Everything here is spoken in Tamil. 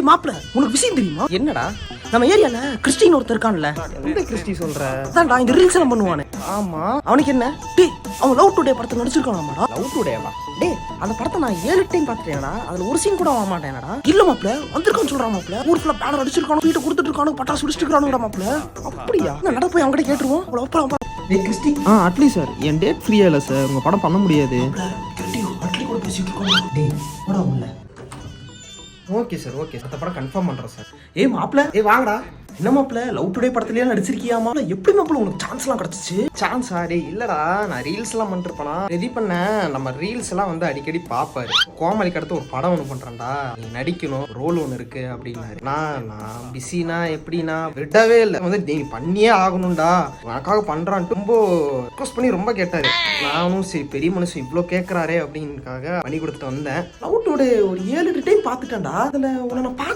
மாப்பிள உனக்கு விஷயம் தெரியுமா? என்னடா? நம்ம ஏரியால கிறிஸ்டின் ஒருத்தர் இருக்கான்ல. எந்த கிறிஸ்டி சொல்ற? அதான்டா இந்த ரீல்ஸ் எல்லாம் பண்ணுவானே. ஆமா. அவனுக்கு என்ன? டேய் அவன் லவ் டுடே படத்துல நடிச்சிருக்கானாமாடா. லவ் டுடேவா? டேய் அந்த படத்தை நான் 7 டைம் பார்த்துட்டேன்டா. அதுல ஒரு சீன் கூட வர மாட்டேன்டா. இல்ல மாப்பிள வந்திருக்கான்னு சொல்றான் மாப்பிள. ஊர் ஃபுல்லா பேனர் அடிச்சிருக்கானு, வீட்டை கொடுத்துட்டு இருக்கானு, பட்டாசு வெடிச்சிட்டு இருக்கானுடா மாப்பிள. அப்படியா? நான் நட போய் அவங்ககிட்ட கேட்டுருவோம். அப்புறம் டேய் கிறிஸ்டி. அட்லீஸ்ட் சார் என் டேட் ஃப்ரீயா இல்லை சார், உங்க படம் பண்ண முடியாது. அட்லி கூட பேசிட்டு இருக்கோம். டேய் போடா உள்ள. ஓகே சார், ஓகே சார், அந்த படம் கன்ஃபார்ம் பண்றேன் சார். ஏய் மாப்பிள, ஏய் வாங்கடா. என்ன மாப்பிள லவ் டுடே படத்துலயே நடிச்சிருக்கியாமா? எப்படி மாப்பிள உனக்கு சான்ஸ் எல்லாம் கிடைச்சிச்சு? சான்ஸா? டே இல்லடா, நான் ரீல்ஸ் எல்லாம் பண்ணிருப்பேனா ரெடி பண்ணேன். நம்ம ரீல்ஸ் எல்லாம் வந்து அடிக்கடி பாப்பாரு. கோமாளிக்கு அடுத்து ஒரு படம் ஒன்று பண்றேன்டா, நீ நடிக்கணும், ரோல் ஒன்று இருக்கு அப்படின்னாரு. நான் பிஸினா எப்படின்னா விடவே இல்லை. வந்து நீ பண்ணியே ஆகணும்டா, உனக்காக பண்றான்ட்டு ரொம்ப ரிக்வஸ்ட் பண்ணி ரொம்ப கேட்டாரு. நானும் சரி பெரிய மனுஷன் இவ்வளோ கேட்கறாரே அப்படின்னுக்காக பண்ணி கொடுத்துட்டு வந்தேன். லவ் டுடே ஒரு 7 டைம் பார்த்துட்டேன்டா. அதுல உன்னை நான்